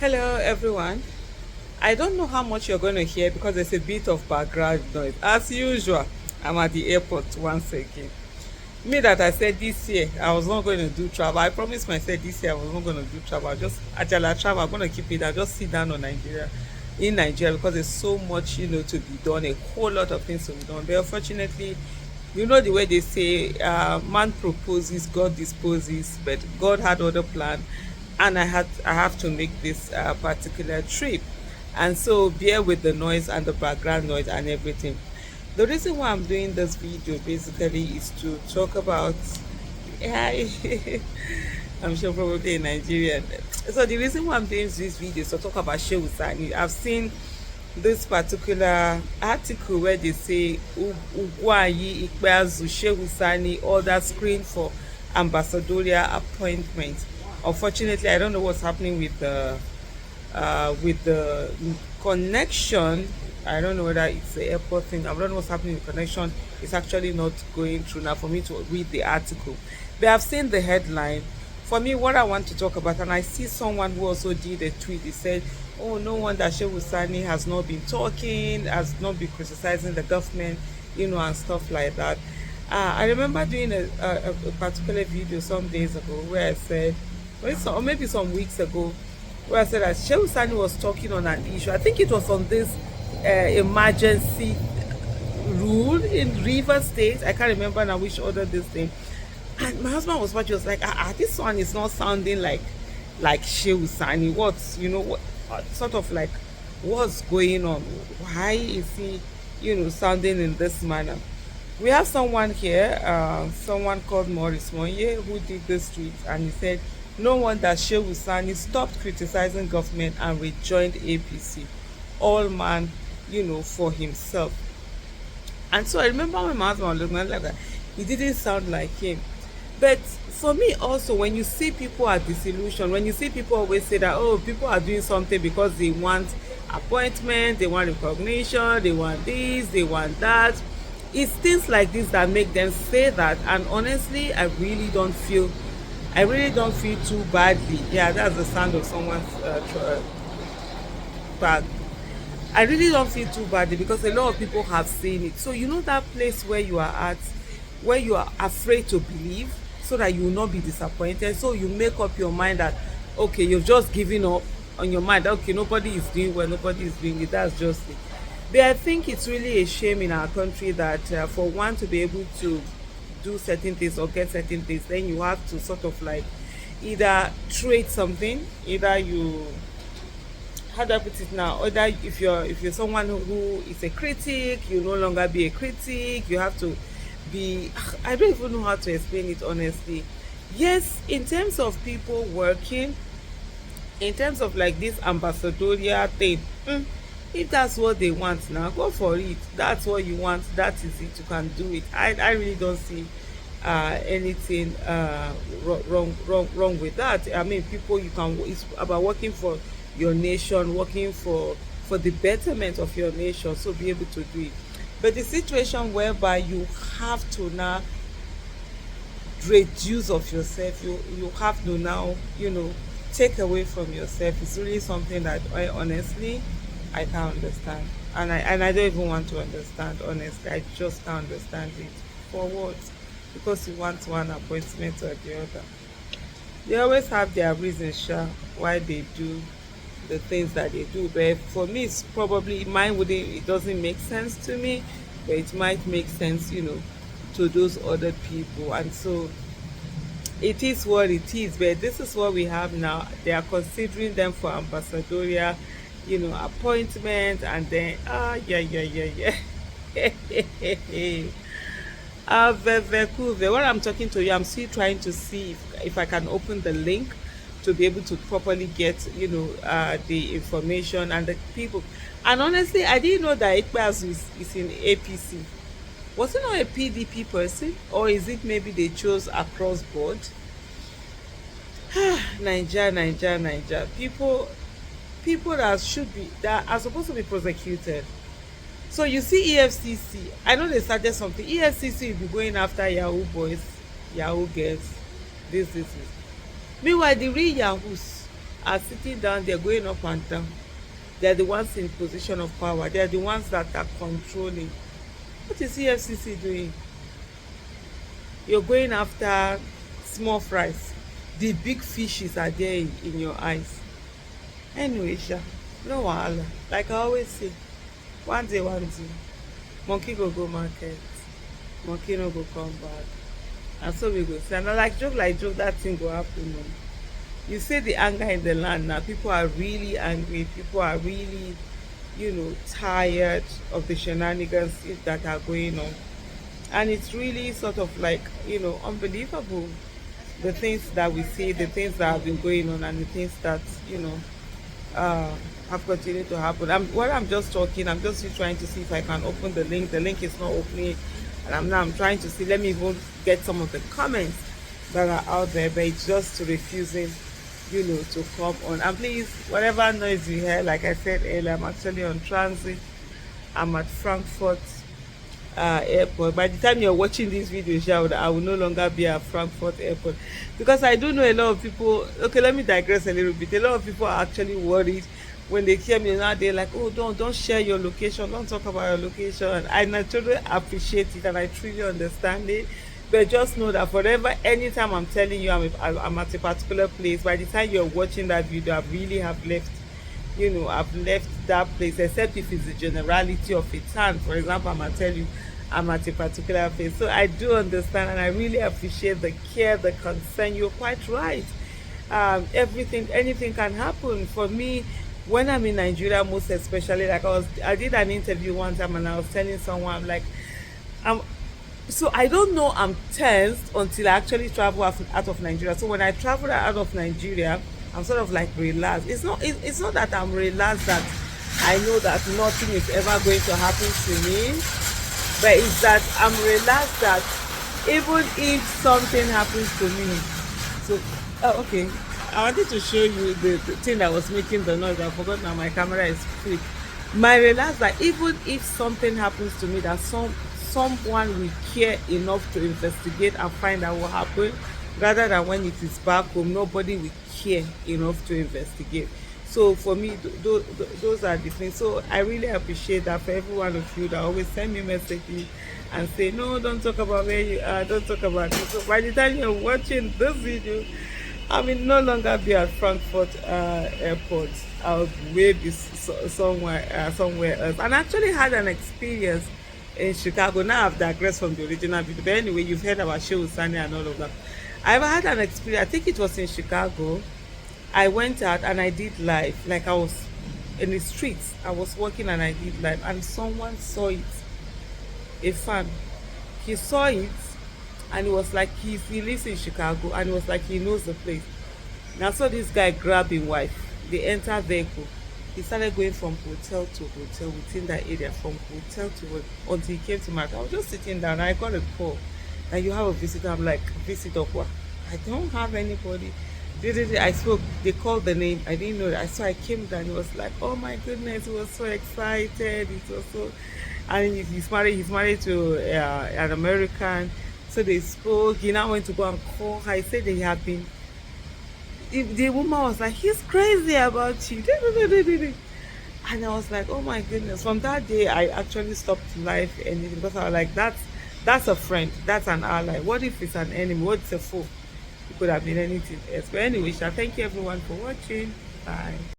Hello, everyone. I don't know how much you're going to hear because there's a bit of background noise. As usual, I'm at the airport once again. Me that I said this year I was not going to do travel. I promised myself this year I was not going to do travel. Just Ajala travel. I'm going to keep it. I just sit down on Nigeria, in Nigeria because there's so much to be done. A whole lot of things to be done. But unfortunately, the way they say, man proposes, God disposes, but God had other plan, and I have to make this particular trip, and so bear with the noise and the background noise and everything. The reason why I'm doing this video basically is to talk about. Yeah, I'm sure probably in Nigeria. So the reason why I'm doing this video is to talk about Shehu Sani. I've seen this particular article where they say Ugwayi Ikpeazu Shehu Sani order screen for ambassadorial appointment. Unfortunately, I don't know what's happening with the connection. I don't know whether it's the airport thing. I don't know what's happening with connection. It's actually not going through now for me to read the article. But I've seen the headline. For me, what I want to talk about, and I see someone who also did a tweet. He said, "Oh, no wonder Shehu Sani has not been talking, has not been criticizing the government, and stuff like that." I remember doing a particular video some days ago where I said, or maybe some weeks ago, where I said that Shehu Sani was talking on an issue. I think it was on this emergency rule in River State. I can't remember now which order this thing. And my husband was watching. Was like, this one is not sounding like Shehu Sani. What's sort of like what's going on? Why is he sounding in this manner? We have someone here, someone called Maurice Monye, who did this tweet, and he said, "No wonder Shehu Sani stopped criticizing government and rejoined APC. All man, for himself." And so I remember when my husband was looking like that, he didn't sound like him. But for me also, when you see people are disillusioned, when you see people always say that, oh, people are doing something because they want appointment, they want recognition, they want this, they want that. It's things like this that make them say that. And honestly, I really don't feel too badly. Yeah, that's the sound of someone's bag. I really don't feel too badly because a lot of people have seen it. So that place where you are at, where you are afraid to believe, so that you will not be disappointed. So you make up your mind that okay, you've just given up on your mind. Okay, nobody is doing well, nobody is doing it. That's just it. But I think it's really a shame in our country that for one to be able to do certain things or get certain things, then you have to sort of like either trade something, either you, how do I put it now? Either if you're someone who is a critic, you no longer be a critic. You have to be. I don't even know how to explain it honestly. Yes, in terms of people working, in terms of like this ambassadorial thing, if that's what they want now, go for it. That's what you want. That is it. You can do it. I really don't see anything wrong with that. I mean, people, you can. It's about working for your nation, working for the betterment of your nation. So be able to do it. But the situation whereby you have to now reduce of yourself, you have to now take away from yourself, is really something that I honestly I can't understand, and I don't even want to understand. Honestly, I just can't understand it. For what? Because you want one appointment or the other. They always have their reasons, sure, why they do the things that they do. But for me, it's probably mine wouldn't. It doesn't make sense to me, but it might make sense, to those other people. And so it is what it is. But this is what we have now. They are considering them for ambassadorial appointment, and then yeah. Very cool. When I'm talking to you, I'm still trying to see if I can open the link to be able to properly get the information and the people. And honestly, I didn't know that Ikpeazu is in APC. Was it not a PDP person, or is it maybe they chose across board? Nigeria, people that are supposed to be prosecuted. So you see EFCC, I know they started something. EFCC will be going after Yahoo boys, Yahoo girls, this. Meanwhile, the real Yahoos, are sitting down, they're going up and down. They're the ones in position of power. They're the ones that are controlling. What is EFCC doing? You're going after small fries. The big fishes are there in your eyes. Anyway, sha, no wahala. Like I always say, one day, monkey go market, monkey no go come back. And so we go see. And I like joke, that thing go happen. Oh. You see the anger in the land now. People are really angry. People are really, tired of the shenanigans that are going on. And it's really sort of like, unbelievable. The things that we see, the things that have been going on, and the things that, uh, have continued to happen. While I'm just talking, I'm just trying to see if I can open the link. The link is not opening, and I'm trying to see. Let me even get some of the comments that are out there, but it's just refusing, to come on. And please, whatever noise you hear, like I said earlier, I'm actually on transit. I'm at Frankfurt airport. By the time you're watching this video, I will no longer be at Frankfurt airport, because I do know a lot of people. Okay, let me digress a little bit. A lot of people are actually worried when they hear me now. They're like, oh, don't share your location, don't talk about your location. And I naturally appreciate it, and I truly understand it. But just know that forever, anytime I'm telling you I'm at a particular place, by the time you're watching that video, I really have left, I've left that place, except if it's the generality of a town. For example, I'm gonna tell you I'm at a particular place. So I do understand, and I really appreciate the care, the concern. You're quite right. Anything can happen. For me, when I'm in Nigeria, most especially, like I did an interview one time, and I was telling someone, I'm like, I'm so I don't know I'm tensed until I actually travel out of Nigeria. So when I travel out of Nigeria, I'm sort of like relaxed. It's not that I'm relaxed, that I know that nothing is ever going to happen to me, but it's that I'm relaxed that even if something happens to me. So okay, I wanted to show you the thing that was making the noise. I forgot now, my camera is quick. My relax that even if something happens to me, that someone will care enough to investigate and find out what happened, rather than when it is back home, nobody will care enough to investigate. So for me, those are the things. So I really appreciate that for every one of you that always send me messages and say, no, don't talk about where you are, don't talk about this. So by the time you're watching this video, I will no longer be at Frankfurt airport. I'll be somewhere else. And I actually had an experience in Chicago. Now I've digressed from the original video, but anyway, you've heard about Shehu, Sani, and all of that. I've had an experience. I think it was in Chicago. I went out and I did live. Like I was in the streets. I was walking and I did live, and someone saw it. A fan. He saw it, and it was like he lives in Chicago, and it was like he knows the place. Now, so this guy grabbed his wife. They enter vehicle. He started going from hotel to hotel within that area, from hotel to hotel, until he came to my house. I was just sitting down, and I got a call that you have a visitor. I'm like, visitor what? I don't have anybody. I spoke. They called the name. I didn't know that. So I came down. He was like, oh my goodness, he was so excited. It was so, and he's married. He's married to an American. So they spoke. He now went to go and call her. He said they had been. The woman was like, he's crazy about you. And I was like, oh my goodness. From that day, I actually stopped life anything, because I was like, that's a friend, that's an ally. What if it's an enemy? What's a foe? It could have been anything else. But anyway, thank you everyone for watching. Bye.